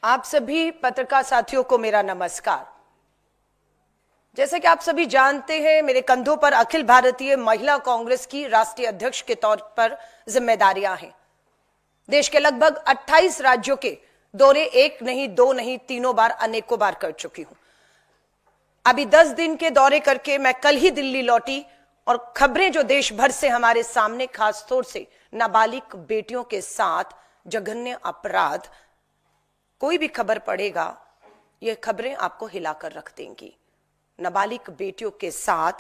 आप सभी पत्रकार साथियों को मेरा नमस्कार। जैसे कि आप सभी जानते हैं, मेरे कंधों पर अखिल भारतीय महिला कांग्रेस की राष्ट्रीय अध्यक्ष के तौर पर जिम्मेदारियां हैं। देश के लगभग 28 राज्यों के दौरे एक नहीं, दो नहीं, तीनों बार, अनेकों बार कर चुकी हूं। अभी 10 दिन के दौरे करके मैं कल ही दिल्ली लौटी और खबरें जो देश भर से हमारे सामने, खासतौर से नाबालिग बेटियों के साथ जघन्य अपराध, कोई भी खबर पड़ेगा ये खबरें आपको हिलाकर रख देंगी। नाबालिग बेटियों के साथ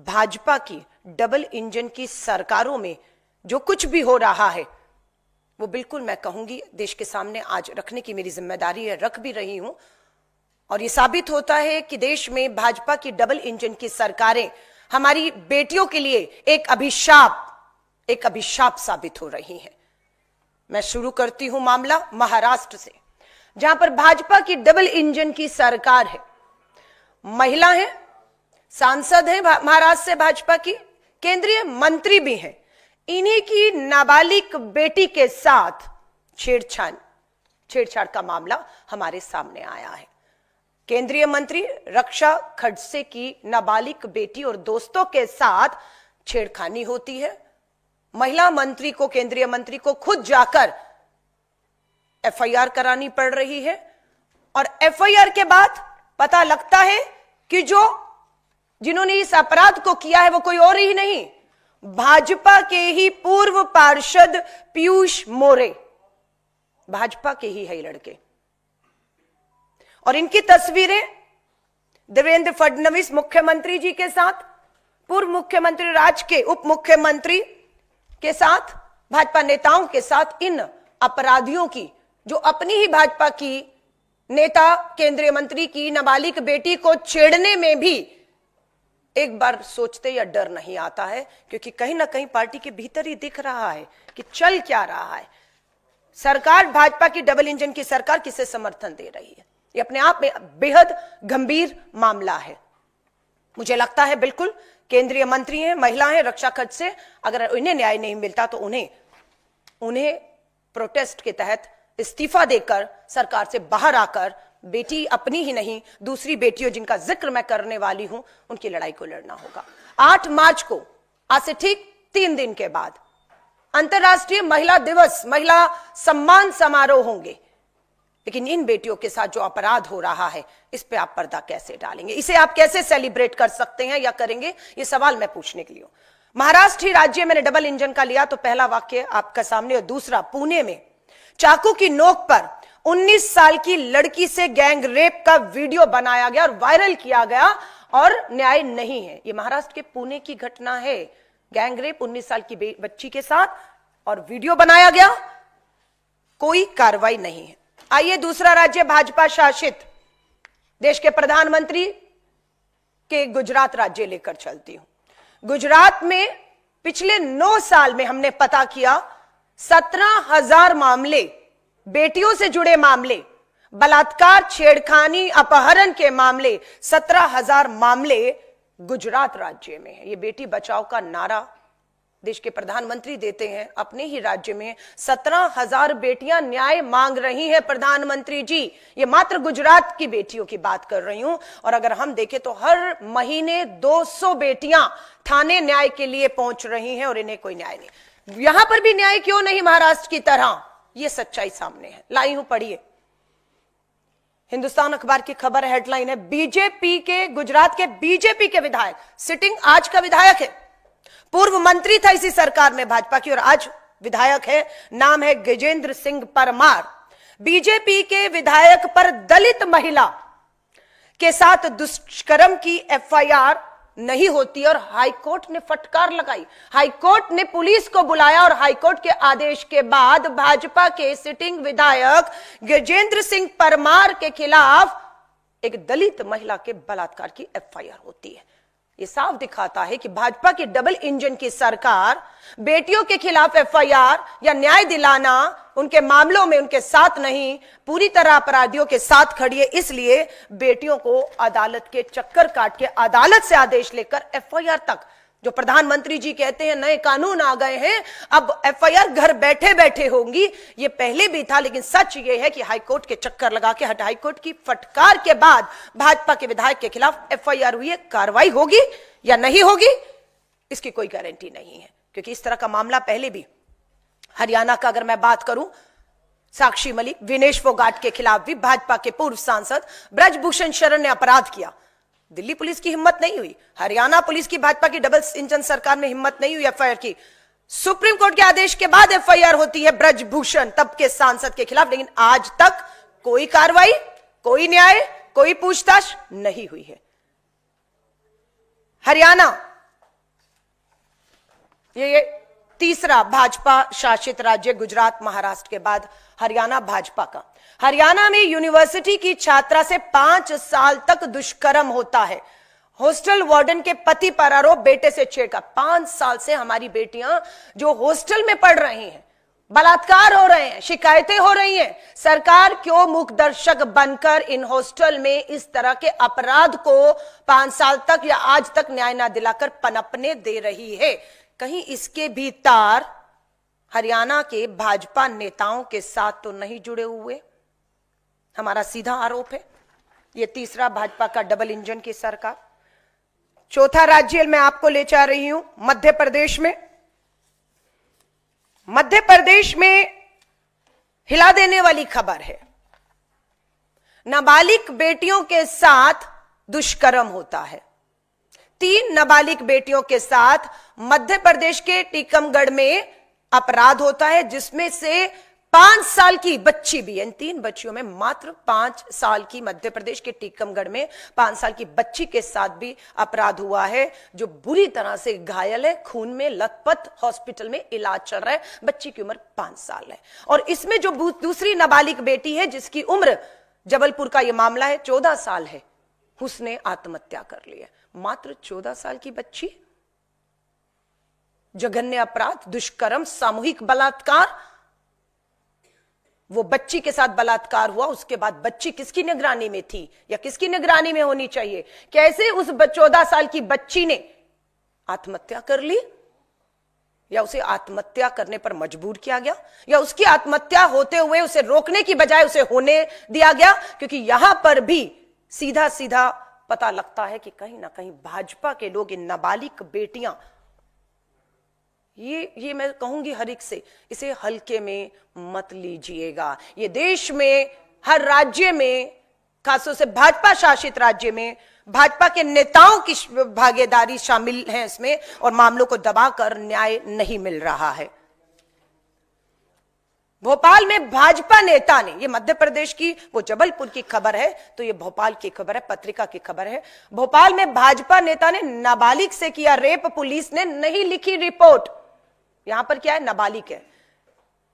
भाजपा की डबल इंजन की सरकारों में जो कुछ भी हो रहा है वो बिल्कुल मैं कहूंगी देश के सामने आज रखने की मेरी जिम्मेदारी है, रख भी रही हूं। और ये साबित होता है कि देश में भाजपा की डबल इंजन की सरकारें हमारी बेटियों के लिए एक अभिशाप साबित हो रही हैं। मैं शुरू करती हूं मामला महाराष्ट्र से, जहां पर भाजपा की डबल इंजन की सरकार है। महिला है, सांसद है महाराष्ट्र से भाजपा की, केंद्रीय मंत्री भी हैं। इन्हीं की नाबालिग बेटी के साथ छेड़छाड़ का मामला हमारे सामने आया है। केंद्रीय मंत्री रक्षा खड़से की नाबालिग बेटी और दोस्तों के साथ छेड़खानी होती है। महिला मंत्री को, केंद्रीय मंत्री को खुद जाकर एफआईआर करानी पड़ रही है। और एफआईआर के बाद पता लगता है कि जिन्होंने इस अपराध को किया है वो कोई और ही नहीं, भाजपा के ही पूर्व पार्षद पीयूष मोरे, भाजपा के ही है ये लड़के। और इनकी तस्वीरें देवेंद्र फडणवीस मुख्यमंत्री जी के साथ, पूर्व मुख्यमंत्री राज्य के उप मुख्यमंत्री के साथ, भाजपा नेताओं के साथ, इन अपराधियों की, जो अपनी ही भाजपा की नेता केंद्रीय मंत्री की नाबालिग बेटी को छेड़ने में भी एक बार सोचते या डर नहीं आता है, क्योंकि कहीं ना कहीं पार्टी के भीतर ही दिख रहा है कि चल क्या रहा है। सरकार, भाजपा की डबल इंजन की सरकार किसे समर्थन दे रही है, ये अपने आप में बेहद गंभीर मामला है। मुझे लगता है बिल्कुल केंद्रीय मंत्री हैं, महिला हैं, रक्षा खर्च से, अगर इन्हें न्याय नहीं मिलता तो उन्हें प्रोटेस्ट के तहत इस्तीफा देकर सरकार से बाहर आकर बेटी अपनी ही नहीं, दूसरी बेटियों जिनका जिक्र मैं करने वाली हूं, उनकी लड़ाई को लड़ना होगा। 8 मार्च को, आज से ठीक 3 दिन के बाद, अंतर्राष्ट्रीय महिला दिवस, महिला सम्मान समारोह होंगे। लेकिन इन बेटियों के साथ जो अपराध हो रहा है, इस पे आप पर्दा कैसे डालेंगे, इसे आप कैसे सेलिब्रेट कर सकते हैं या करेंगे, ये सवाल मैं पूछने के लिए हूं। महाराष्ट्र ही राज्य मैंने डबल इंजन का लिया तो पहला वाक्य आपका सामने, और दूसरा, पुणे में चाकू की नोक पर 19 साल की लड़की से गैंग रेप का वीडियो बनाया गया और वायरल किया गया और न्याय नहीं है। यह महाराष्ट्र के पुणे की घटना है। गैंग रेप 19 साल की बच्ची के साथ और वीडियो बनाया गया, कोई कार्रवाई नहीं है। आइए दूसरा राज्य, भाजपा शासित देश के प्रधानमंत्री के गुजरात राज्य लेकर चलती हूं। गुजरात में पिछले 9 साल में हमने पता किया 17,000 मामले, बेटियों से जुड़े मामले, बलात्कार, छेड़खानी, अपहरण के मामले, 17,000 मामले गुजरात राज्य में है। ये बेटी बचाओ का नारा देश के प्रधानमंत्री देते हैं अपने ही राज्य में। 17,000 बेटियां न्याय मांग रही हैं प्रधानमंत्री जी। ये मात्र गुजरात की बेटियों की बात कर रही हूं। और अगर हम देखें तो हर महीने 200 बेटियां थाने न्याय के लिए पहुंच रही हैं और इन्हें कोई न्याय नहीं। यहां पर भी न्याय क्यों नहीं महाराष्ट्र की तरह, यह सच्चाई सामने है। लाई हूं, पढ़िए। हिंदुस्तान अखबार की खबर, हेडलाइन है, बीजेपी के, गुजरात के बीजेपी के विधायक, सिटिंग आज का विधायक है, पूर्व मंत्री था इसी सरकार में भाजपा की और आज विधायक है, नाम है गजेंद्र सिंह परमार। बीजेपी के विधायक पर दलित महिला के साथ दुष्कर्म की एफआईआर नहीं होती और हाईकोर्ट ने फटकार लगाई। हाईकोर्ट ने पुलिस को बुलाया और हाईकोर्ट के आदेश के बाद भाजपा के सिटिंग विधायक गजेंद्र सिंह परमार के खिलाफ एक दलित महिला के बलात्कार की एफआईआर होती है। ये साफ दिखाता है कि भाजपा की डबल इंजन की सरकार बेटियों के खिलाफ एफआईआर या न्याय दिलाना, उनके मामलों में उनके साथ नहीं, पूरी तरह अपराधियों के साथ खड़ी है। इसलिए बेटियों को अदालत के चक्कर काट के, अदालत से आदेश लेकर एफआईआर तक जो प्रधानमंत्री जी कहते हैं नए कानून आ गए हैं, अब एफआईआर घर बैठे बैठे होंगी, ये पहले भी था। लेकिन सच ये है कि हाईकोर्ट के चक्कर लगा के, हाईकोर्ट की फटकार के बाद भाजपा के विधायक के खिलाफ एफआईआर हुई है। कार्रवाई होगी या नहीं होगी इसकी कोई गारंटी नहीं है, क्योंकि इस तरह का मामला पहले भी हरियाणा का अगर मैं बात करूं, साक्षी मलिक, विनेश फोगाट के खिलाफ भी भाजपा के पूर्व सांसद ब्रजभूषण शरण ने अपराध किया। दिल्ली पुलिस की हिम्मत नहीं हुई, हरियाणा पुलिस की, भाजपा की डबल इंजन सरकार में हिम्मत नहीं हुई एफआईआर की। सुप्रीम कोर्ट के आदेश के बाद एफआईआर होती है ब्रजभूषण तब के सांसद के खिलाफ, लेकिन आज तक कोई कार्रवाई, कोई न्याय, कोई पूछताछ नहीं हुई है। हरियाणा ये तीसरा भाजपा शासित राज्य, गुजरात महाराष्ट्र के बाद हरियाणा भाजपा का। हरियाणा में यूनिवर्सिटी की छात्रा से 5 साल तक दुष्कर्म होता है। हॉस्टल वार्डन के पति पर आरोप, बेटे से छेड़छाड़। 5 साल से हमारी बेटियां जो हॉस्टल में पढ़ रही हैं, बलात्कार हो रहे हैं, शिकायतें हो रही हैं। सरकार क्यों मूक दर्शक बनकर इन हॉस्टल में इस तरह के अपराध को 5 साल तक या आज तक न्याय न दिलाकर पनपने दे रही है? कहीं इसके भी तार हरियाणा के भाजपा नेताओं के साथ तो नहीं जुड़े हुए? हमारा सीधा आरोप है। यह तीसरा भाजपा का डबल इंजन की सरकार। चौथा राज्य मैं आपको ले जा रही हूं मध्य प्रदेश में। मध्य प्रदेश में हिला देने वाली खबर है। नाबालिग बेटियों के साथ दुष्कर्म होता है। 3 नाबालिग बेटियों के साथ मध्य प्रदेश के टीकमगढ़ में अपराध होता है, जिसमें से 5 साल की बच्ची भी है। इन 3 बच्चियों में मात्र 5 साल की, मध्य प्रदेश के टीकमगढ़ में 5 साल की बच्ची के साथ भी अपराध हुआ है, जो बुरी तरह से घायल है, खून में लथपथ, हॉस्पिटल में इलाज चल रहा है। बच्ची की उम्र 5 साल है। और इसमें जो दूसरी नाबालिग बेटी है, जिसकी उम्र, जबलपुर का यह मामला है, 14 साल है, उसने आत्महत्या कर ली है। मात्र 14 साल की बच्ची, जघन्य अपराध, दुष्कर्म, सामूहिक बलात्कार। वो बच्ची के साथ बलात्कार हुआ, उसके बाद बच्ची किसकी निगरानी में थी या किसकी निगरानी में होनी चाहिए? कैसे उस 14 साल की बच्ची ने आत्महत्या कर ली, या उसे आत्महत्या करने पर मजबूर किया गया, या उसकी आत्महत्या होते हुए उसे रोकने की बजाय उसे होने दिया गया? क्योंकि यहां पर भी सीधा सीधा पता लगता है कि कहीं ना कहीं भाजपा के लोग, इन नाबालिग बेटियां, ये मैं कहूंगी हर एक से, इसे हल्के में मत लीजिएगा। ये देश में हर राज्य में, खासतौर से भाजपा शासित राज्य में, भाजपा के नेताओं की भागीदारी शामिल है इसमें, और मामलों को दबाकर न्याय नहीं मिल रहा है। भोपाल में भाजपा नेता ने, ये मध्य प्रदेश की, वो जबलपुर की खबर है, तो ये भोपाल की खबर है, पत्रिका की खबर है। भोपाल में भाजपा नेता ने नाबालिग से किया रेप, पुलिस ने नहीं लिखी रिपोर्ट। यहां पर क्या है? नाबालिग है,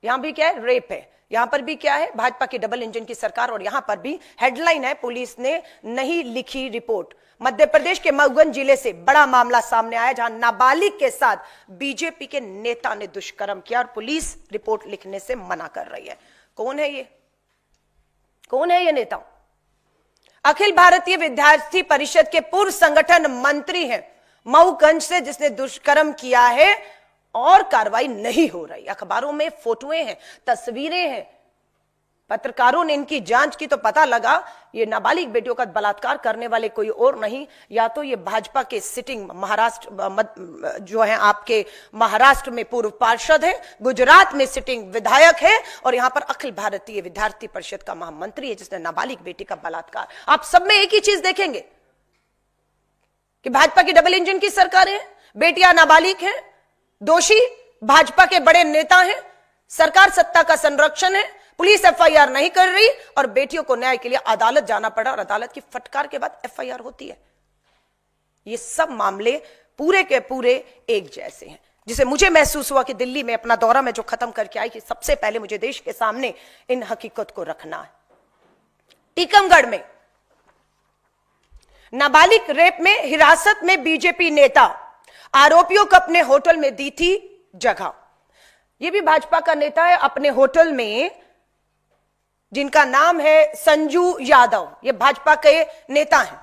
यहां भी क्या है? रेप है। यहां पर भी क्या है? भाजपा की डबल इंजन की सरकार। और यहां पर भी हेडलाइन है, पुलिस ने नहीं लिखी रिपोर्ट। मध्य प्रदेश के मऊगंज जिले से बड़ा मामला सामने आया, जहां नाबालिग के साथ बीजेपी के नेता ने दुष्कर्म किया और पुलिस रिपोर्ट लिखने से मना कर रही है। कौन है ये? कौन है ये नेता? अखिल भारतीय विद्यार्थी परिषद के पूर्व संगठन मंत्री हैं मऊगंज से, जिसने दुष्कर्म किया है और कार्रवाई नहीं हो रही। अखबारों में फोटोएं हैं, तस्वीरें हैं, पत्रकारों ने इनकी जांच की तो पता लगा ये नाबालिग बेटियों का बलात्कार करने वाले कोई और नहीं, या तो ये भाजपा के सिटिंग महाराष्ट्र जो है आपके महाराष्ट्र में पूर्व पार्षद है, गुजरात में सिटिंग विधायक है, और यहां पर अखिल भारतीय विद्यार्थी परिषद का महामंत्री है, जिसने नाबालिग बेटी का बलात्कार। आप सब में एक ही चीज देखेंगे कि भाजपा की डबल इंजन की सरकार है, बेटियां नाबालिग हैं, दोषी भाजपा के बड़े नेता हैं, सरकार सत्ता का संरक्षण है, पुलिस एफआईआर नहीं कर रही, और बेटियों को न्याय के लिए अदालत जाना पड़ा, और अदालत की फटकार के बाद एफआईआर होती है। ये सब मामले पूरे के पूरे एक जैसे हैं, जिसे मुझे महसूस हुआ कि दिल्ली में अपना दौरा में जो खत्म करके आई कि सबसे पहले मुझे देश के सामने इन हकीकत को रखना है। टीकमगढ़ में नाबालिग रेप में हिरासत में बीजेपी नेता, आरोपियों को अपने होटल में दी थी जगह। यह भी भाजपा का नेता है, अपने होटल में, जिनका नाम है संजू यादव, ये भाजपा के नेता हैं।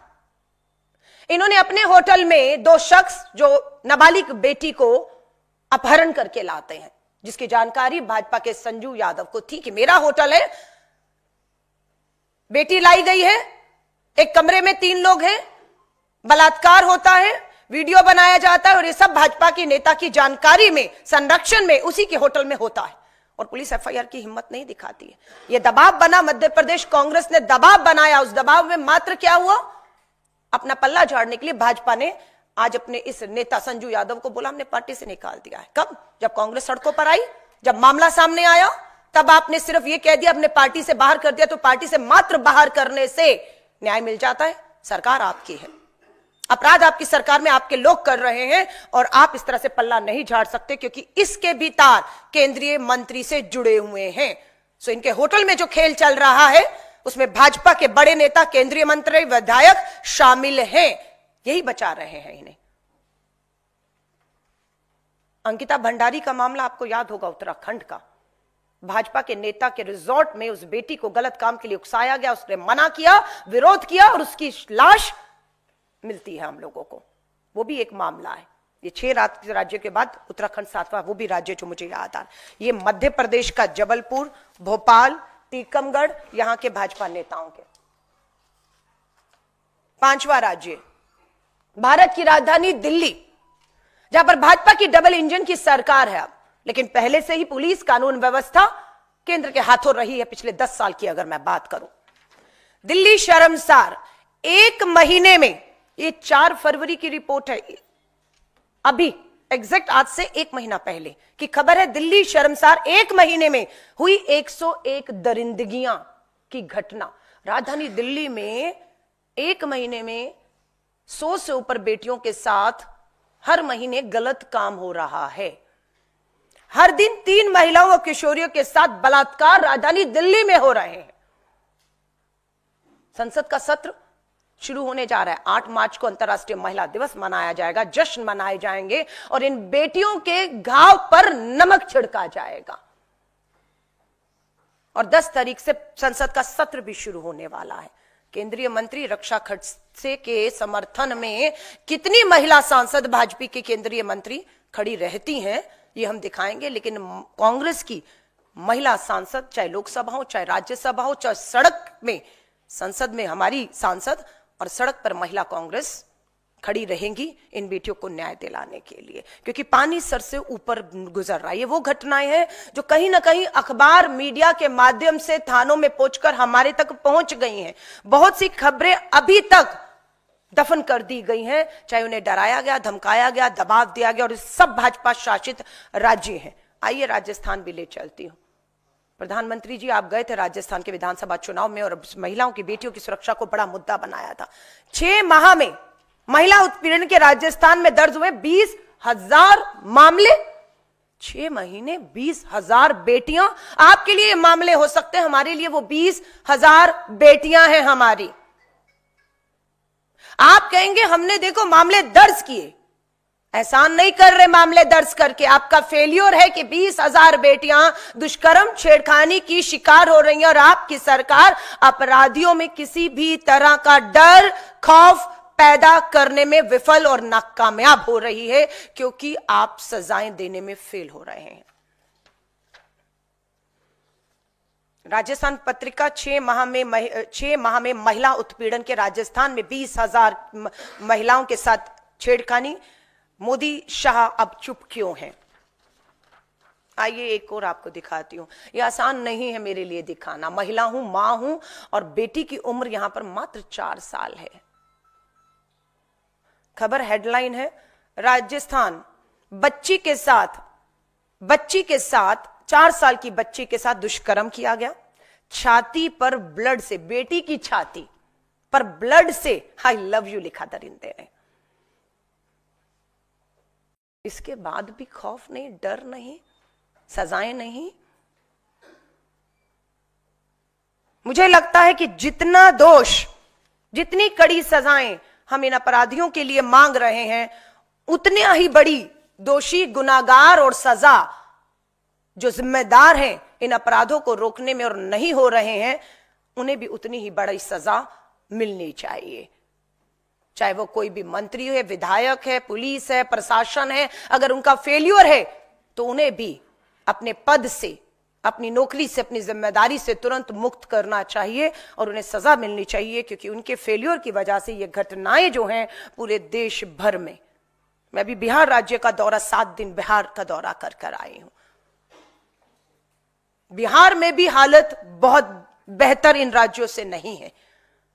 इन्होंने अपने होटल में 2 शख्स जो नाबालिग बेटी को अपहरण करके लाते हैं, जिसकी जानकारी भाजपा के संजू यादव को थी कि मेरा होटल है, बेटी लाई गई है, एक कमरे में 3 लोग हैं, बलात्कार होता है, वीडियो बनाया जाता है और ये सब भाजपा की नेता की जानकारी में, संरक्षण में, उसी के होटल में होता है और पुलिस एफआईआर की हिम्मत नहीं दिखाती है। यह दबाव बना, मध्य प्रदेश कांग्रेस ने दबाव बनाया। उस दबाव में मात्र क्या हुआ, अपना पल्ला झाड़ने के लिए भाजपा ने आज अपने इस नेता संजू यादव को बोला हमने पार्टी से निकाल दिया है। कब? जब कांग्रेस सड़कों पर आई, जब मामला सामने आया, तब आपने सिर्फ ये कह दिया अपने पार्टी से बाहर कर दिया। तो पार्टी से मात्र बाहर करने से न्याय मिल जाता है? सरकार आपकी है, अपराध आपकी सरकार में आपके लोग कर रहे हैं और आप इस तरह से पल्ला नहीं झाड़ सकते, क्योंकि इसके भी तार केंद्रीय मंत्री से जुड़े हुए हैं। सो इनके होटल में जो खेल चल रहा है उसमें भाजपा के बड़े नेता, केंद्रीय मंत्री, विधायक शामिल हैं। यही बचा रहे हैं इन्हें। अंकिता भंडारी का मामला आपको याद होगा, उत्तराखंड का। भाजपा के नेता के रिजॉर्ट में उस बेटी को गलत काम के लिए उकसाया गया, उसने मना किया, विरोध किया और उसकी लाश मिलती है हम लोगों को। वो भी एक मामला है। ये 6 राज्यों के बाद उत्तराखंड 7वां वो भी राज्य जो मुझे याद आ। ये मध्य प्रदेश का जबलपुर, भोपाल, टीकमगढ़, यहां के भाजपा नेताओं के। 5वां राज्य भारत की राजधानी दिल्ली, जहां पर भाजपा की डबल इंजन की सरकार है अब, लेकिन पहले से ही पुलिस, कानून व्यवस्था केंद्र के हाथों रही है। पिछले 10 साल की अगर मैं बात करूं, दिल्ली शर्मसार, 1 महीने में, ये 4 फरवरी की रिपोर्ट है, अभी एग्जैक्ट आज से 1 महीना पहले की खबर है। दिल्ली शर्मसार 1 महीने में हुई 101 दरिंदगियां की घटना। राजधानी दिल्ली में 1 महीने में 100 से ऊपर बेटियों के साथ हर महीने गलत काम हो रहा है। हर दिन 3 महिलाओं और किशोरियों के साथ बलात्कार राजधानी दिल्ली में हो रहे हैं। संसद का सत्र शुरू होने जा रहा है। 8 मार्च को अंतर्राष्ट्रीय महिला दिवस मनाया जाएगा, जश्न मनाए जाएंगे और इन बेटियों के घाव पर नमक छिड़का जाएगा। और 10 तारीख से संसद का सत्र भी शुरू होने वाला है। केंद्रीय मंत्री रक्षा खड़से के समर्थन में कितनी महिला सांसद भाजपा के केंद्रीय मंत्री खड़ी रहती हैं ये हम दिखाएंगे, लेकिन कांग्रेस की महिला सांसद, चाहे लोकसभा हो, चाहे राज्यसभा हो, चाहे सड़क में, संसद में हमारी सांसद और सड़क पर महिला कांग्रेस खड़ी रहेंगी इन बेटियों को न्याय दिलाने के लिए, क्योंकि पानी सर से ऊपर गुजर रहा है। ये वो घटनाएं हैं जो कहीं ना कहीं अखबार, मीडिया के माध्यम से थानों में पहुंचकर हमारे तक पहुंच गई हैं। बहुत सी खबरें अभी तक दफन कर दी गई हैं, चाहे उन्हें डराया गया, धमकाया गया, दबाव दिया गया, और सब भाजपा शासित राज्य हैं। आइए राजस्थान भी ले चलती हूं। प्रधानमंत्री जी आप गए थे राजस्थान के विधानसभा चुनाव में और महिलाओं की, बेटियों की सुरक्षा को बड़ा मुद्दा बनाया था। 6 माह में महिला उत्पीड़न के राजस्थान में दर्ज हुए 20,000 मामले। 6 महीने 20,000 बेटियां। आपके लिए मामले हो सकते हैं, हमारे लिए वो 20,000 बेटियां हैं हमारी। आप कहेंगे हमने देखो मामले दर्ज किए, एहसान नहीं कर रहे मामले दर्ज करके। आपका फेलियर है कि 20,000 बेटियां दुष्कर्म, छेड़खानी की शिकार हो रही हैं और आपकी सरकार अपराधियों में किसी भी तरह का डर, खौफ पैदा करने में विफल और नाकामयाब हो रही है, क्योंकि आप सजाएं देने में फेल हो रहे हैं। राजस्थान पत्रिका 6 माह में महिला उत्पीड़न के राजस्थान में 20,000 महिलाओं के साथ छेड़खानी। मोदी शाह अब चुप क्यों हैं? आइए एक और आपको दिखाती हूं। यह आसान नहीं है मेरे लिए दिखाना। महिला हूं, मां हूं और बेटी की उम्र यहां पर मात्र 4 साल है। खबर हेडलाइन है, राजस्थान बच्ची के साथ 4 साल की बच्ची के साथ दुष्कर्म किया गया। छाती पर ब्लड से, बेटी की छाती पर ब्लड से आई लव यू लिखा दरिंदे ने। इसके बाद भी खौफ नहीं, डर नहीं, सजाएं नहीं। मुझे लगता है कि जितना दोष, जितनी कड़ी सजाएं हम इन अपराधियों के लिए मांग रहे हैं, उतने ही बड़ी दोषी, गुनाहगार और सजा जो जिम्मेदार हैं इन अपराधों को रोकने में और नहीं हो रहे हैं, उन्हें भी उतनी ही बड़ी सजा मिलनी चाहिए। चाहे वो कोई भी मंत्री है, विधायक है, पुलिस है, प्रशासन है, अगर उनका फेल्यूर है तो उन्हें भी अपने पद से, अपनी नौकरी से, अपनी जिम्मेदारी से तुरंत मुक्त करना चाहिए और उन्हें सजा मिलनी चाहिए, क्योंकि उनके फेल्यूर की वजह से ये घटनाएं जो हैं पूरे देश भर में। मैं भी बिहार राज्य का दौरा 7 दिन बिहार का दौरा कर कर आई हूं। बिहार में भी हालत बहुत बेहतर इन राज्यों से नहीं है,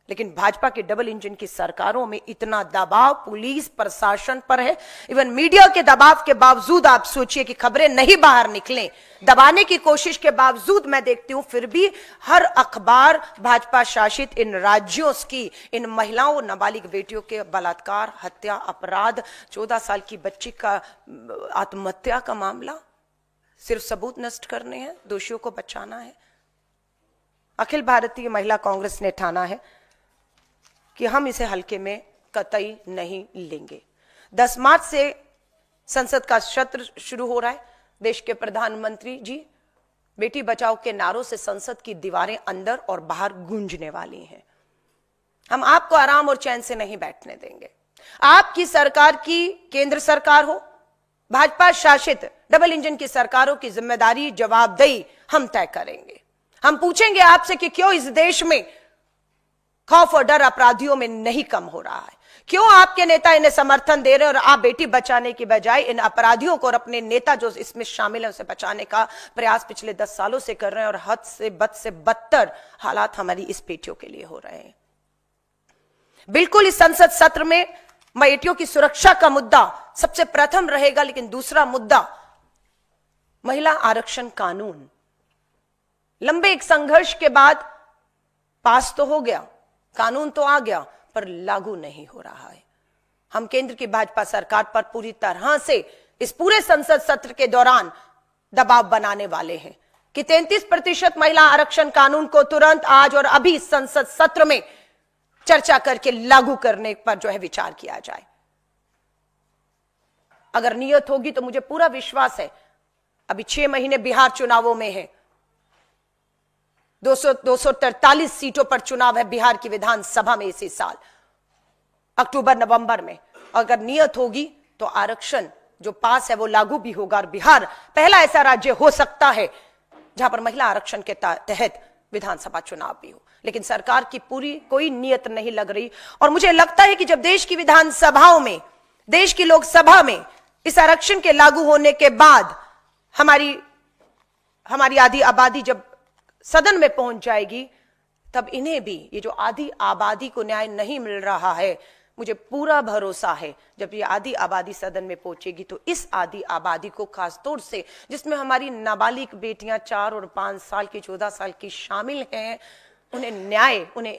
लेकिन भाजपा के डबल इंजन की सरकारों में इतना दबाव पुलिस प्रशासन पर है, इवन मीडिया के दबाव के बावजूद आप सोचिए कि खबरें नहीं बाहर निकलें, दबाने की कोशिश के बावजूद मैं देखती हूं फिर भी हर अखबार भाजपा शासित इन राज्यों की इन महिलाओं, नाबालिग बेटियों के बलात्कार, हत्या, अपराध, 14 साल की बच्ची का आत्महत्या का मामला, सिर्फ सबूत नष्ट करने हैं, दोषियों को बचाना है। अखिल भारतीय महिला कांग्रेस ने ठाना है कि हम इसे हल्के में कतई नहीं लेंगे। 10 मार्च से संसद का सत्र शुरू हो रहा है। देश के प्रधानमंत्री जी बेटी बचाओ के नारों से संसद की दीवारें अंदर और बाहर गूंजने वाली हैं। हम आपको आराम और चैन से नहीं बैठने देंगे। आपकी सरकार की केंद्र सरकार हो, भाजपा शासित डबल इंजन की सरकारों की जिम्मेदारी, जवाबदेही हम तय करेंगे। हम पूछेंगे आपसे कि क्यों इस देश में खौफ और डर अपराधियों में नहीं कम हो रहा है, क्यों आपके नेता इन्हें समर्थन दे रहे हैं और आप बेटी बचाने की बजाय इन अपराधियों को और अपने नेता जो इसमें शामिल है उसे बचाने का प्रयास पिछले 10 सालों से कर रहे हैं, और हद से बदतर हालात हमारी इस बेटियों के लिए हो रहे हैं। बिल्कुल इस संसद सत्र में बेटियों की सुरक्षा का मुद्दा सबसे प्रथम रहेगा, लेकिन दूसरा मुद्दा महिला आरक्षण कानून। लंबे एक संघर्ष के बाद पास तो हो गया, कानून तो आ गया, पर लागू नहीं हो रहा है। हम केंद्र की भाजपा सरकार पर पूरी तरह से इस पूरे संसद सत्र के दौरान दबाव बनाने वाले हैं कि 33% महिला आरक्षण कानून को तुरंत आज और अभी संसद सत्र में चर्चा करके लागू करने पर जो है विचार किया जाए। अगर नियत होगी तो मुझे पूरा विश्वास है, अभी 6 महीने बिहार चुनावों में है, 243 सीटों पर चुनाव है बिहार की विधानसभा में इसी साल अक्टूबर नवंबर में। अगर नियत होगी तो आरक्षण जो पास है वो लागू भी होगा, और बिहार पहला ऐसा राज्य हो सकता है जहां पर महिला आरक्षण के तहत विधानसभा चुनाव भी हो। लेकिन सरकार की पूरी कोई नियत नहीं लग रही, और मुझे लगता है कि जब देश की विधानसभाओं में, देश की लोकसभा में इस आरक्षण के लागू होने के बाद हमारी आधी आबादी जब सदन में पहुंच जाएगी, तब इन्हें भी, ये जो आधी आबादी को न्याय नहीं मिल रहा है, मुझे पूरा भरोसा है जब ये आधी आबादी सदन में पहुंचेगी तो इस आधी आबादी को खासतौर से, जिसमें हमारी नाबालिग बेटियां 4 और 5 साल की, 14 साल की शामिल हैं, उन्हें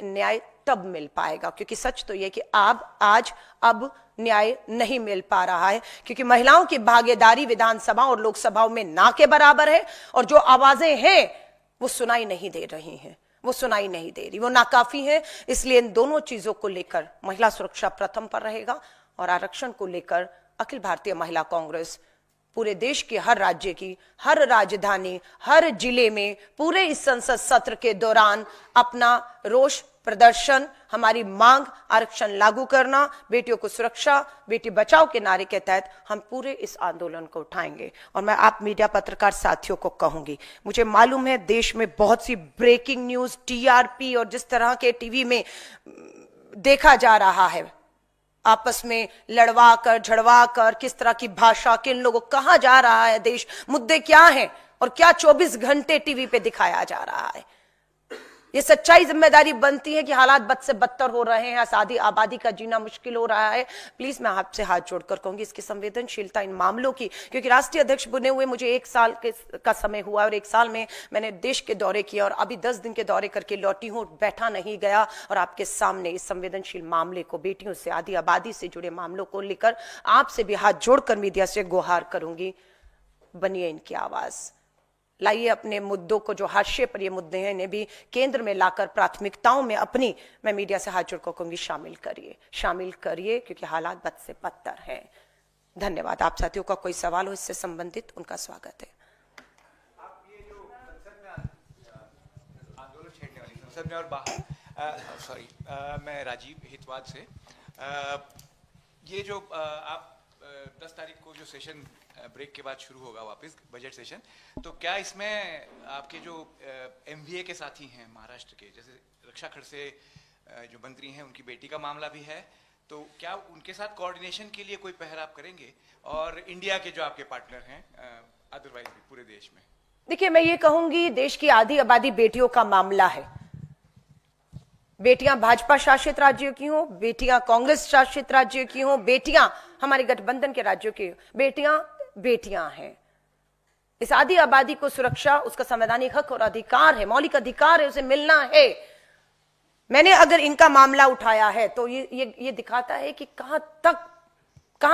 न्याय तब मिल पाएगा। क्योंकि सच तो यह कि अब न्याय नहीं मिल पा रहा है, क्योंकि महिलाओं की भागीदारी विधानसभा और लोकसभाओं में ना के बराबर है, और जो आवाजें हैं वो सुनाई नहीं दे रही हैं, वो नाकाफी है। इसलिए इन दोनों चीजों को लेकर महिला सुरक्षा प्रथम पर रहेगा, और आरक्षण को लेकर अखिल भारतीय महिला कांग्रेस पूरे देश के हर राज्य की, हर राजधानी, हर जिले में पूरे इस संसद सत्र के दौरान अपना रोष प्रदर्शन, हमारी मांग आरक्षण लागू करना, बेटियों को सुरक्षा, बेटी बचाओ के नारे के तहत हम पूरे इस आंदोलन को उठाएंगे। और मैं आप मीडिया पत्रकार साथियों को कहूंगी, मुझे मालूम है देश में बहुत सी ब्रेकिंग न्यूज, टीआरपी और जिस तरह के टीवी में देखा जा रहा है, आपस में लड़वा कर झड़वा कर, किस तरह की भाषा, किन लोगों कहां जा रहा है देश, मुद्दे क्या हैं और क्या 24 घंटे टीवी पे दिखाया जा रहा है। ये सच्चाई जिम्मेदारी बनती है कि हालात बद से बदतर हो रहे हैं, आसादी आबादी का जीना मुश्किल हो रहा है। प्लीज मैं आपसे हाथ जोड़कर कहूंगी इसकी संवेदनशीलता इन मामलों की, क्योंकि राष्ट्रीय अध्यक्ष बने हुए मुझे 1 साल का समय हुआ, और 1 साल में मैंने देश के दौरे किया, और अभी 10 दिन के दौरे करके लौटी हूं, बैठा नहीं गया, और आपके सामने इस संवेदनशील मामले को, बेटियों से, आदि आबादी से जुड़े मामलों को लेकर आपसे भी हाथ जोड़कर मीडिया से गुहार करूंगी, बनिए इनकी आवाज, लाइए अपने मुद्दों को, जो हाशिए पर ये मुद्दे हैं, इन्हें भी केंद्र में लाकर प्राथमिकताओं में अपनी, मैं मीडिया से हाथ जोड़कर कहूंगी, शामिल करिए, क्योंकि हालात बद से बदतर हैं। धन्यवाद। आप साथियों का कोई सवाल हो इससे संबंधित, उनका स्वागत है। आप ये जो संसद में आंदोलन छेड़ने वाली, संसद में और बाहर, मैं राजीव हितवाद से, ये जो आप 10 तारीख को जो सेशन ब्रेक के बाद शुरू होगा वापस बजट सेशन, तो क्या इसमें आपके जो एमवीए के साथी हैं महाराष्ट्र के, जैसे रक्षा खड़से जो मंत्री हैं उनकी बेटी का मामला भी है, तो क्या उनके साथ कोऑर्डिनेशन के लिए कोई पहल आप करेंगे? और इंडिया के जो आपके पार्टनर हैं अदरवाइज भी पूरे देश में? देखिए, मैं ये कहूंगी देश की आधी आबादी बेटियों का मामला है। बेटियां भाजपा शासित राज्यों की हो, बेटियां कांग्रेस शासित राज्यों की हो, बेटियां हमारे गठबंधन के राज्यों की, बेटियां बेटियां हैं। इस आधी आबादी को सुरक्षा उसका संवैधानिक हक और अधिकार है, मौलिक अधिकार है, उसे मिलना है। मैंने अगर इनका मामला उठाया है तो ये दिखाता है कि कहां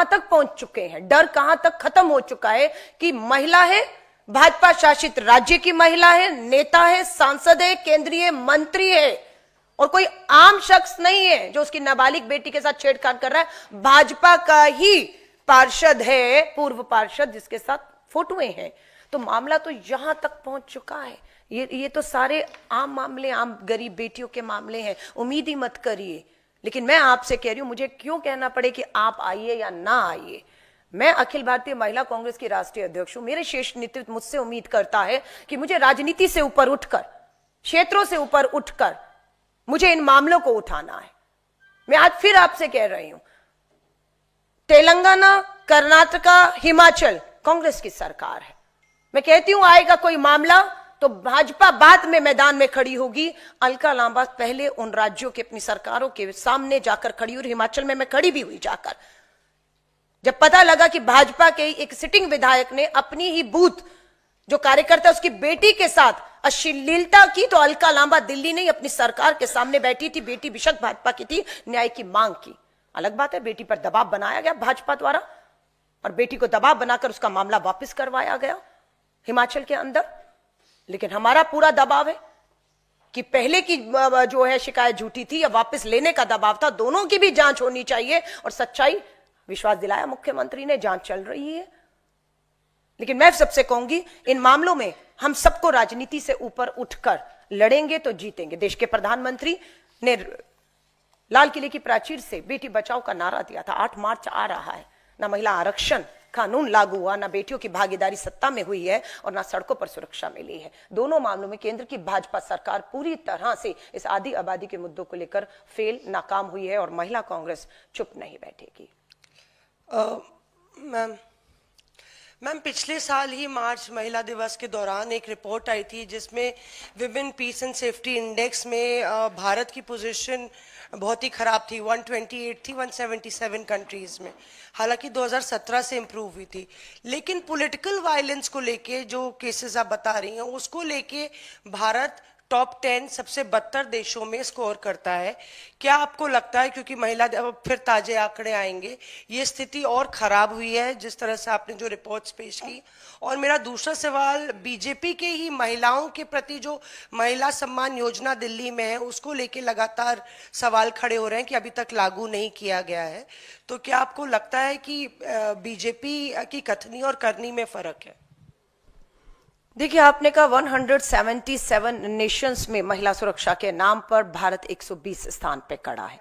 तक पहुंच चुके हैं, डर कहां तक खत्म हो चुका है कि महिला है, भाजपा शासित राज्य की महिला है, नेता है, सांसद है, केंद्रीय मंत्री है, और कोई आम शख्स नहीं है जो उसकी नाबालिग बेटी के साथ छेड़छाड़ कर रहा है। भाजपा का ही पार्षद है, पूर्व पार्षद, जिसके साथ फोटोएं हैं। तो मामला तो यहां तक पहुंच चुका है। ये तो सारे आम मामले, आम गरीब बेटियों के मामले हैं। उम्मीद ही मत करिए। लेकिन मैं आपसे कह रही हूं, मुझे क्यों कहना पड़े कि आप आइए या ना आइए। मैं अखिल भारतीय महिला कांग्रेस की राष्ट्रीय अध्यक्ष हूं। मेरे शीर्ष नेतृत्व मुझसे उम्मीद करता है कि मुझे राजनीति से ऊपर उठकर, क्षेत्रों से ऊपर उठकर मुझे इन मामलों को उठाना है। मैं आज फिर आपसे कह रही हूं, तेलंगाना, कर्नाटका, हिमाचल कांग्रेस की सरकार है। मैं कहती हूं आएगा कोई मामला तो भाजपा बाद में मैदान में खड़ी होगी। अलका लांबा पहले उन राज्यों के, अपनी सरकारों के सामने जाकर खड़ी हुई। हिमाचल में मैं खड़ी भी हुई जाकर, जब पता लगा कि भाजपा के एक सिटिंग विधायक ने अपनी ही बूथ जो कार्यकर्ता उसकी बेटी के साथ अश्लीलता की, तो अलका लांबा दिल्ली नहीं अपनी सरकार के सामने बैठी थी। बेटी बेशक भाजपा की थी, न्याय की मांग की। अलग बात है, बेटी पर दबाव बनाया गया भाजपा द्वारा और बेटी को दबाव बनाकर उसका मामला वापस करवाया गया हिमाचल के अंदर। लेकिन हमारा पूरा दबाव है कि पहले की जो है शिकायत झूठी थी या वापस लेने का दबाव था, दोनों की भी जांच होनी चाहिए। और सच्चाई, विश्वास दिलाया मुख्यमंत्री ने, जांच चल रही है। लेकिन मैं सबसे कहूंगी, इन मामलों में हम सबको राजनीति से ऊपर उठकर लड़ेंगे तो जीतेंगे। देश के प्रधानमंत्री ने लाल किले की प्राचीर से बेटी बचाओ का नारा दिया था। 8 मार्च आ रहा है, ना महिला आरक्षण कानून लागू हुआ, ना बेटियों की भागीदारी सत्ता में हुई है और ना सड़कों पर सुरक्षा मिली है। दोनों मामलों में केंद्र की भाजपा सरकार पूरी तरह से इस आधी आबादी के मुद्दों को लेकर फेल, नाकाम हुई है और महिला कांग्रेस चुप नहीं बैठेगी। मैम, पिछले साल ही मार्च महिला दिवस के दौरान एक रिपोर्ट आई थी जिसमें women peace and safety index में भारत की पोजीशन बहुत ही खराब थी। 128 थी 177 कंट्रीज में। हालांकि 2017 से इम्प्रूव हुई थी। लेकिन पॉलिटिकल वायलेंस को लेके जो केसेस आप बता रही हैं, उसको लेके भारत टॉप 10 सबसे बदतर देशों में स्कोर करता है। क्या आपको लगता है, क्योंकि महिला, फिर ताजे आंकड़े आएंगे, ये स्थिति और खराब हुई है जिस तरह से आपने जो रिपोर्ट्स पेश की? और मेरा दूसरा सवाल, बीजेपी के ही महिलाओं के प्रति जो महिला सम्मान योजना दिल्ली में है, उसको लेके लगातार सवाल खड़े हो रहे हैं कि अभी तक लागू नहीं किया गया है। तो क्या आपको लगता है कि बीजेपी की कथनी और करनी में फर्क है? देखिए, आपने कहा 177 नेशंस में महिला सुरक्षा के नाम पर भारत 120 स्थान पे खड़ा है।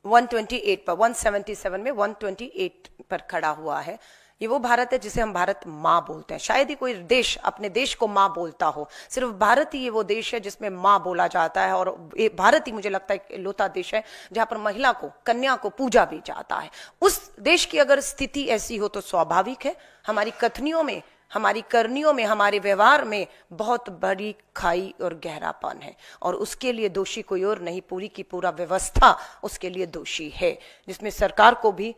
128 पर, 177 में 128 पर खड़ा हुआ है। ये वो भारत है जिसे हम भारत माँ बोलते हैं। शायद ही कोई देश अपने देश को माँ बोलता हो, सिर्फ भारत ही ये वो देश है जिसमें माँ बोला जाता है। और भारत ही मुझे लगता है इकलौता देश है जहां पर महिला को, कन्या को पूजा भी जाता है। उस देश की अगर स्थिति ऐसी हो तो स्वाभाविक है हमारी कथनियों में, हमारी करनियों में, हमारे व्यवहार में बहुत बड़ी खाई और गहरापन है। और उसके लिए दोषी कोई और नहीं, पूरी की पूरा व्यवस्था उसके लिए दोषी है, जिसमें सरकार को भी,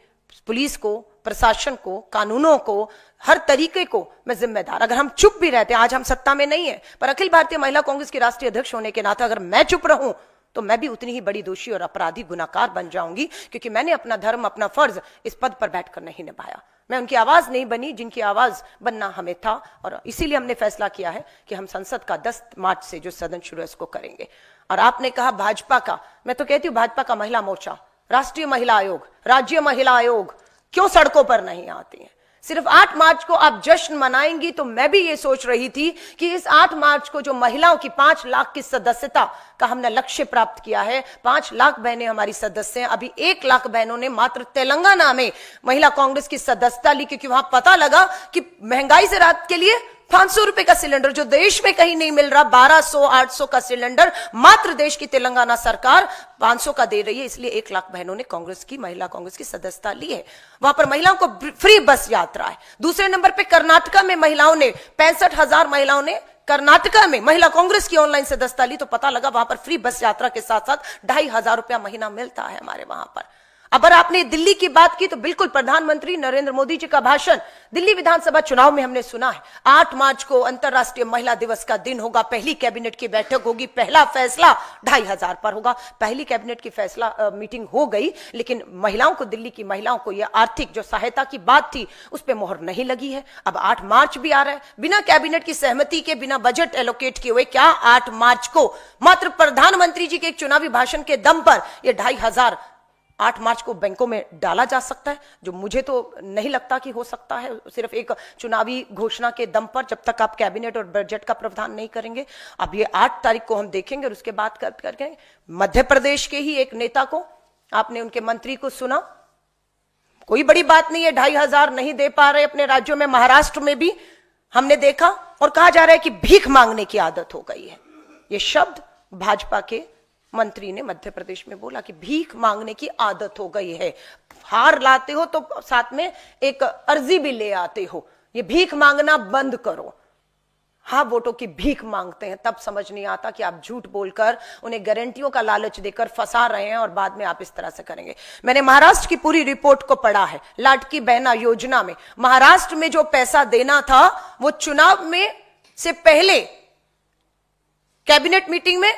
पुलिस को, प्रशासन को, कानूनों को, हर तरीके को मैं जिम्मेदार। अगर हम चुप भी रहते हैं, आज हम सत्ता में नहीं है, पर अखिल भारतीय महिला कांग्रेस की राष्ट्रीय अध्यक्ष होने के नाते अगर मैं चुप रहूं तो मैं भी उतनी ही बड़ी दोषी और अपराधी, गुनाहगार बन जाऊंगी, क्योंकि मैंने अपना धर्म, अपना फर्ज इस पद पर बैठकर नहीं निभाया। मैं उनकी आवाज नहीं बनी जिनकी आवाज बनना हमें था। और इसीलिए हमने फैसला किया है कि हम संसद का 10 मार्च से जो सदन शुरू है उसको करेंगे। और आपने कहा भाजपा का, मैं तो कहती हूं भाजपा का महिला मोर्चा, राष्ट्रीय महिला आयोग, राज्य महिला आयोग क्यों सड़कों पर नहीं आती हैं? सिर्फ 8 मार्च को आप जश्न मनाएंगी, तो मैं भी ये सोच रही थी कि इस 8 मार्च को जो महिलाओं की 5 लाख की सदस्यता का हमने लक्ष्य प्राप्त किया है, 5 लाख बहनें हमारी सदस्य हैं। अभी 1 लाख बहनों ने मात्र तेलंगाना में महिला कांग्रेस की सदस्यता ली, क्योंकि वहां पता लगा कि महंगाई से राहत के लिए 500 रुपए का सिलेंडर जो देश में कहीं नहीं मिल रहा, 1200-800 का सिलेंडर मात्र देश की तेलंगाना सरकार 500 का दे रही है। इसलिए 1 लाख बहनों ने महिला कांग्रेस की सदस्यता ली है। वहां पर महिलाओं को फ्री बस यात्रा है। दूसरे नंबर पे कर्नाटका में महिलाओं ने 65,000 महिलाओं ने कर्नाटका में महिला कांग्रेस की ऑनलाइन सदस्यता ली, तो पता लगा वहां पर फ्री बस यात्रा के साथ साथ 2,500 रुपया महीना मिलता है हमारे वहां पर। अगर आपने दिल्ली की बात की तो बिल्कुल प्रधानमंत्री नरेंद्र मोदी जी का भाषण दिल्ली विधानसभा चुनाव में हमने सुना है। 8 मार्च को अंतर्राष्ट्रीय महिला दिवस का दिन होगा, पहली कैबिनेट की बैठक होगी, पहला फैसला 2,500 पर होगा। पहली कैबिनेट की फैसला मीटिंग हो गई, लेकिन महिलाओं को, दिल्ली की महिलाओं को यह आर्थिक जो सहायता की बात थी उस पर मोहर नहीं लगी है। अब 8 मार्च भी आ रहा है, बिना कैबिनेट की सहमति के, बिना बजट एलोकेट किए हुए क्या 8 मार्च को मात्र प्रधानमंत्री जी के एक चुनावी भाषण के दम पर यह 2,500 8 मार्च को बैंकों में डाला जा सकता है? जो मुझे तो नहीं लगता कि हो सकता है, सिर्फ एक चुनावी घोषणा के दम पर, जब तक आप कैबिनेट और बजट का प्रावधान नहीं करेंगे। अब ये 8 तारीख को हम देखेंगे और उसके बाद करके मध्य प्रदेश के ही एक नेता को, आपने उनके मंत्री को सुना, कोई बड़ी बात नहीं है, 2,500 नहीं दे पा रहे अपने राज्यों में। महाराष्ट्र में भी हमने देखा और कहा जा रहा है कि भीख मांगने की आदत हो गई है। ये शब्द भाजपा के मंत्री ने मध्य प्रदेश में बोला कि भीख मांगने की आदत हो गई है। हार लाते हो तो साथ में एक अर्जी भी ले आते हो, ये भीख मांगना बंद करो। हाँ, वोटों की भीख मांगते हैं, तब समझ नहीं आता कि आप झूठ बोलकर उन्हें गारंटियों का लालच देकर फंसा रहे हैं और बाद में आप इस तरह से करेंगे। मैंने महाराष्ट्र की पूरी रिपोर्ट को पढ़ा है। लाडकी बहना योजना में महाराष्ट्र में जो पैसा देना था वो चुनाव में से पहले कैबिनेट मीटिंग में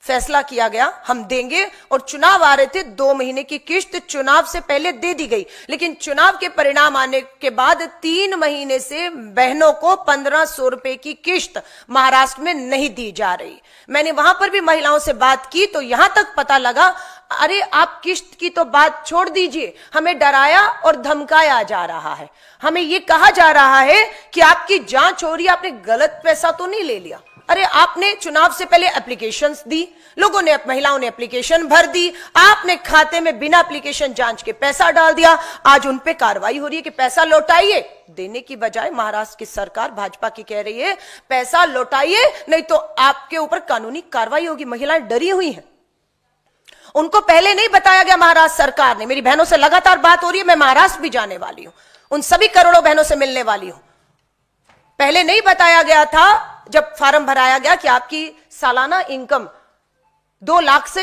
फैसला किया गया, हम देंगे, और चुनाव आ रहे थे, 2 महीने की किश्त चुनाव से पहले दे दी गई। लेकिन चुनाव के परिणाम आने के बाद 3 महीने से बहनों को 1,500 रुपए की किश्त महाराष्ट्र में नहीं दी जा रही। मैंने वहां पर भी महिलाओं से बात की तो यहां तक पता लगा, अरे आप किश्त की तो बात छोड़ दीजिए, हमें डराया और धमकाया जा रहा है। हमें यह कहा जा रहा है कि आपकी जांच हो रही है, आपने गलत पैसा तो नहीं ले लिया। अरे आपने चुनाव से पहले एप्लीकेशंस दी, लोगों ने, महिलाओं ने एप्लीकेशन भर दी, आपने खाते में बिना एप्लीकेशन जांच के पैसा डाल दिया। आज उन पे कार्रवाई हो रही है कि पैसा लौटाइए। देने की बजाय महाराष्ट्र की सरकार भाजपा की कह रही है पैसा लौटाइए, नहीं तो आपके ऊपर कानूनी कार्रवाई होगी। महिलाएं डरी हुई हैं, उनको पहले नहीं बताया गया महाराष्ट्र सरकार ने। मेरी बहनों से लगातार बात हो रही है, मैं महाराष्ट्र भी जाने वाली हूं, उन सभी करोड़ों बहनों से मिलने वाली हूं। पहले नहीं बताया गया था जब फॉर्म भराया गया कि आपकी सालाना इनकम 2 लाख से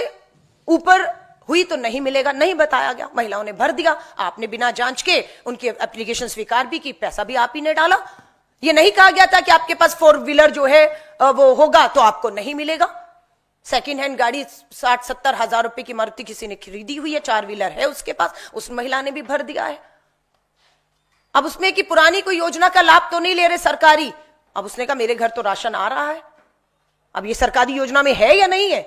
ऊपर हुई तो नहीं मिलेगा, नहीं बताया गया। महिलाओं ने भर दिया, आपने बिना जांच के उनकी एप्लीकेशन स्वीकार भी की, पैसा भी आप ही ने डाला। ये नहीं कहा गया था कि आपके पास 4 व्हीलर जो है वो होगा तो आपको नहीं मिलेगा। सेकेंड हैंड गाड़ी 60-70 हजार रुपए की मारुति किसी ने खरीदी हुई है, 4 व्हीलर है उसके पास, उस महिला ने भी भर दिया है। अब उसमें कि पुरानी कोई योजना का लाभ तो नहीं ले रहे सरकारी, अब उसने कहा मेरे घर तो राशन आ रहा है। अब ये सरकारी योजना में है या नहीं है?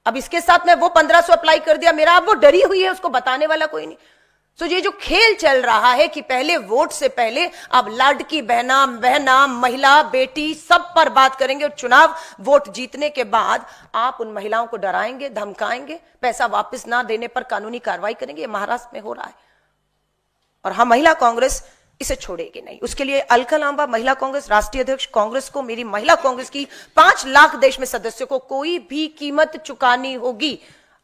अब इसके साथ में वो 1,500 अप्लाई कर दिया मेरा, अब वो डरी हुई है, उसको बताने वाला कोई नहीं। तो ये जो खेल चल रहा है कि पहले वोट से पहले अब लाडकी बहना, महिला, बेटी सब पर बात करेंगे और चुनाव वोट जीतने के बाद आप उन महिलाओं को डराएंगे, धमकाएंगे, पैसा वापस ना देने पर कानूनी कार्रवाई करेंगे। महाराष्ट्र में हो रहा है और हम महिला कांग्रेस इसे छोड़ेगी नहीं। उसके लिए अलका लांबा महिला कांग्रेस राष्ट्रीय अध्यक्ष, कांग्रेस को, मेरी महिला कांग्रेस की 5 लाख देश में सदस्यों को कोई भी कीमत चुकानी होगी,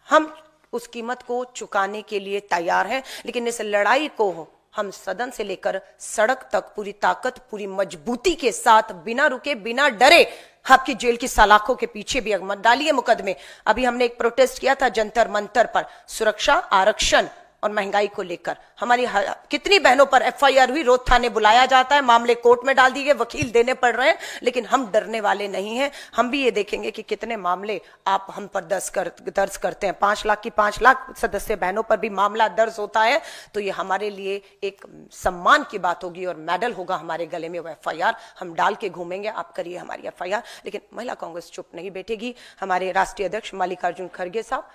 हम उस कीमत को चुकाने के लिए तैयार हैं। लेकिन इस लड़ाई को हम सदन से लेकर सड़क तक पूरी ताकत, पूरी मजबूती के साथ, बिना रुके, बिना डरे, आपकी जेल की सलाखों के पीछे भी मत डालिए मुकदमे। अभी हमने एक प्रोटेस्ट किया था जंतर मंतर पर, सुरक्षा, आरक्षण और महंगाई को लेकर। हमारी कितनी बहनों पर एफआईआर हुई, रोज थाने बुलाया जाता है, मामले कोर्ट में डाल दिए गए, वकील देने पड़ रहे हैं, लेकिन हम डरने वाले नहीं हैं। हम भी ये देखेंगे कि कितने मामले आप हम पर दर्ज करते हैं। 5 लाख की 5 लाख सदस्य बहनों पर भी मामला दर्ज होता है तो ये हमारे लिए एक सम्मान की बात होगी और मेडल होगा हमारे गले में। वो एफआईआर हम डाल के घूमेंगे, आप करिए हमारी एफआईआर। लेकिन महिला कांग्रेस चुप नहीं बैठेगी। हमारे राष्ट्रीय अध्यक्ष मल्लिकार्जुन खड़गे साहब,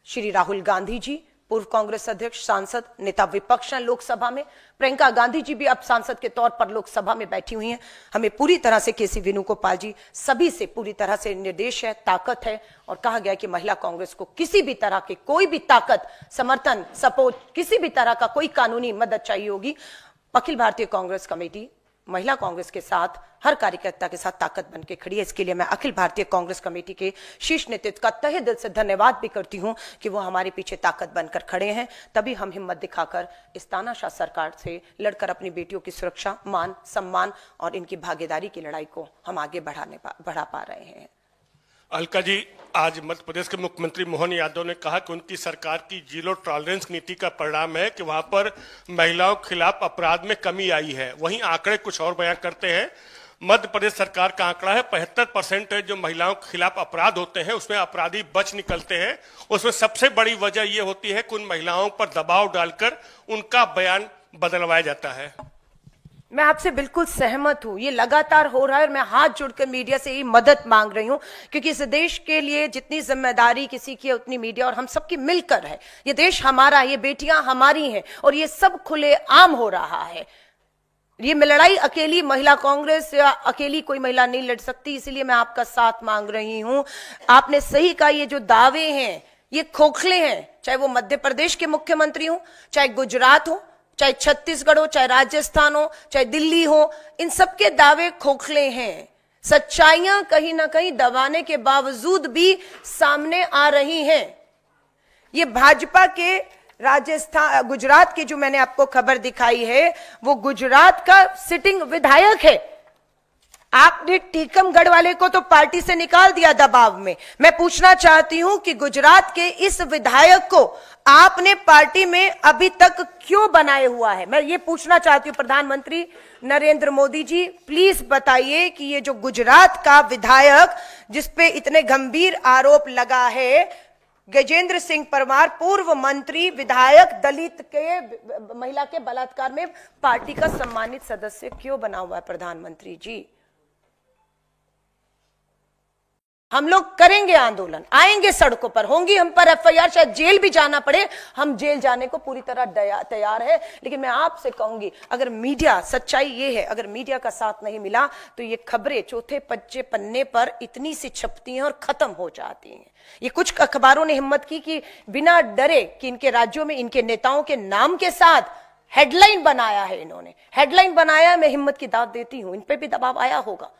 श्री राहुल गांधी जी, पूर्व कांग्रेस अध्यक्ष, सांसद, नेता विपक्ष हैं लोकसभा में। प्रियंका गांधी जी भी अब सांसद के तौर पर लोकसभा में बैठी हुई हैं। हमें पूरी तरह से केसी वेणुगोपाल जी सभी से पूरी तरह से निर्देश है, ताकत है, और कहा गया कि महिला कांग्रेस को किसी भी तरह की कोई भी ताकत, समर्थन, सपोर्ट, किसी भी तरह का कोई कानूनी मदद चाहिए होगी, अखिल भारतीय कांग्रेस कमेटी महिला कांग्रेस के साथ, हर कार्यकर्ता के साथ ताकत बन के खड़ी है। इसके लिए मैं अखिल भारतीय कांग्रेस कमेटी के शीर्ष नेतृत्व का तहे दिल से धन्यवाद भी करती हूं कि वो हमारे पीछे ताकत बनकर खड़े हैं। तभी हम हिम्मत दिखाकर इस तानाशाह सरकार से लड़कर अपनी बेटियों की सुरक्षा, मान, सम्मान और इनकी भागीदारी की लड़ाई को हम आगे बढ़ा पा रहे हैं। अलका जी, आज मध्य प्रदेश के मुख्यमंत्री मोहन यादव ने कहा कि उनकी सरकार की जीरो टॉलरेंस नीति का परिणाम है कि वहां पर महिलाओं के खिलाफ अपराध में कमी आई है। वहीं आंकड़े कुछ और बयान करते हैं। मध्य प्रदेश सरकार का आंकड़ा है 75% जो महिलाओं के खिलाफ अपराध होते हैं उसमें अपराधी बच निकलते हैं। उसमें सबसे बड़ी वजह यह होती है कि उन महिलाओं पर दबाव डालकर उनका बयान बदलवाया जाता है। मैं आपसे बिल्कुल सहमत हूं, ये लगातार हो रहा है और मैं हाथ जोड़कर मीडिया से ही मदद मांग रही हूं, क्योंकि इस देश के लिए जितनी जिम्मेदारी किसी की है उतनी मीडिया और हम सबकी मिलकर है। ये देश हमारा है, ये बेटियां हमारी हैं और ये सब खुले आम हो रहा है। ये लड़ाई अकेली महिला कांग्रेस या अकेली कोई महिला नहीं लड़ सकती, इसीलिए मैं आपका साथ मांग रही हूं। आपने सही कहा, ये जो दावे हैं ये खोखले हैं, चाहे वो मध्य प्रदेश के मुख्यमंत्री हो, चाहे गुजरात हो, चाहे छत्तीसगढ़ हो, चाहे राजस्थान हो, चाहे दिल्ली हो, इन सबके दावे खोखले हैं। सच्चाइयां कहीं ना कहीं दबाने के बावजूद भी सामने आ रही हैं। ये भाजपा के राजस्थान, गुजरात की जो मैंने आपको खबर दिखाई है, वो गुजरात का सिटिंग विधायक है। आपने टीकमगढ़ वाले को तो पार्टी से निकाल दिया दबाव में। मैं पूछना चाहती हूं कि गुजरात के इस विधायक को आपने पार्टी में अभी तक क्यों बनाए हुआ है? मैं ये पूछना चाहती हूं प्रधानमंत्री नरेंद्र मोदी जी, प्लीज बताइए कि ये जो गुजरात का विधायक जिसपे इतने गंभीर आरोप लगा है, गजेंद्र सिंह परमार, पूर्व मंत्री, विधायक, दलित के महिला के बलात्कार में पार्टी का सम्मानित सदस्य क्यों बना हुआ है? प्रधानमंत्री जी, हम लोग करेंगे आंदोलन, आएंगे सड़कों पर, होंगी हम पर एफआईआर, शायद जेल भी जाना पड़े, हम जेल जाने को पूरी तरह तैयार है। लेकिन मैं आपसे कहूंगी, अगर मीडिया, सच्चाई ये है, अगर मीडिया का साथ नहीं मिला तो ये खबरें चौथे पच्चे पन्ने पर इतनी सी छपती हैं और खत्म हो जाती हैं। ये कुछ अखबारों ने हिम्मत की कि बिना डरे कि इनके राज्यों में इनके नेताओं के नाम के साथ हेडलाइन बनाया है, इन्होंने हेडलाइन बनाया, मैं हिम्मत की दाद देती हूं, इन पे भी दबाव आया होगा,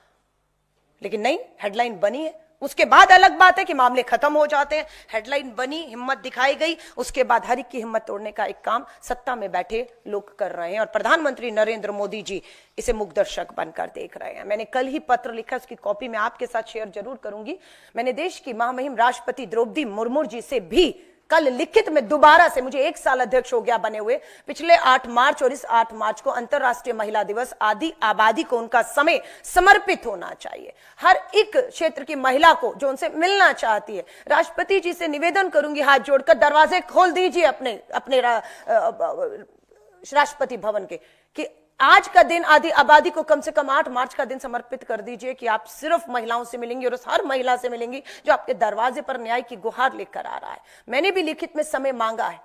लेकिन नहीं, हेडलाइन बनी है। उसके बाद अलग बात है कि मामले खत्म हो जाते हैं। हेडलाइन बनी, हिम्मत दिखाई गई, उसके बाद हर एक की हिम्मत तोड़ने का एक काम सत्ता में बैठे लोग कर रहे हैं और प्रधानमंत्री नरेंद्र मोदी जी इसे मुखदर्शक बनकर देख रहे हैं। मैंने कल ही पत्र लिखा, उसकी कॉपी मैं आपके साथ शेयर जरूर करूंगी। मैंने देश की महामहिम राष्ट्रपति द्रौपदी मुर्मू जी से भी कल लिखित में दोबारा से, मुझे 1 साल अध्यक्ष हो गया बने हुए, पिछले 8 मार्च और इस 8 मार्च को अंतर्राष्ट्रीय महिला दिवस, आदि आबादी को उनका समय समर्पित होना चाहिए। हर एक क्षेत्र की महिला को जो उनसे मिलना चाहती है, राष्ट्रपति जी से निवेदन करूंगी हाथ जोड़कर, दरवाजे खोल दीजिए अपने राष्ट्रपति भवन के, कि आज का दिन आदि आबादी को कम से कम 8 मार्च का दिन समर्पित कर दीजिए कि आप सिर्फ महिलाओं से मिलेंगी और उस हर महिला से मिलेंगी जो आपके दरवाजे पर न्याय की गुहार लेकर आ रहा है। मैंने भी लिखित में समय मांगा है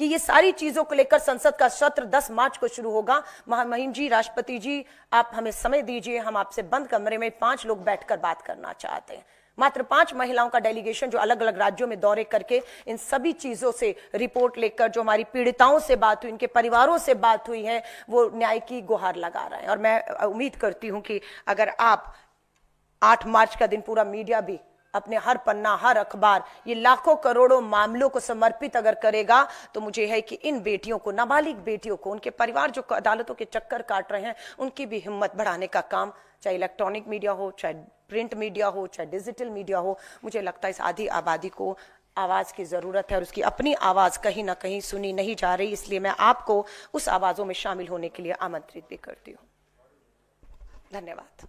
कि ये सारी चीजों को लेकर संसद का सत्र 10 मार्च को शुरू होगा। महामहिम जी, राष्ट्रपति जी, आप हमें समय दीजिए, हम आपसे बंद कमरे में 5 लोग बैठकर बात करना चाहते हैं। मात्र 5 महिलाओं का डेलीगेशन जो अलग अलग राज्यों में दौरे करके इन सभी चीजों से रिपोर्ट लेकर, जो हमारी पीड़िताओं से बात हुई, इनके परिवारों से बात हुई है, वो न्याय की गुहार लगा रहे हैं। और मैं उम्मीद करती हूं कि अगर आप 8 मार्च का दिन पूरा मीडिया भी अपने हर पन्ना, हर अखबार ये लाखों करोड़ों मामलों को समर्पित अगर करेगा, तो मुझे है कि इन बेटियों को, नाबालिग बेटियों को, उनके परिवार जो अदालतों के चक्कर काट रहे हैं, उनकी भी हिम्मत बढ़ाने का काम, चाहे इलेक्ट्रॉनिक मीडिया हो, चाहे प्रिंट मीडिया हो, चाहे डिजिटल मीडिया हो, मुझे लगता है इस आधी आबादी को आवाज की जरूरत है और उसकी अपनी आवाज कहीं ना कहीं सुनी नहीं जा रही। इसलिए मैं आपको उस आवाजों में शामिल होने के लिए आमंत्रित भी करती हूँ। धन्यवाद।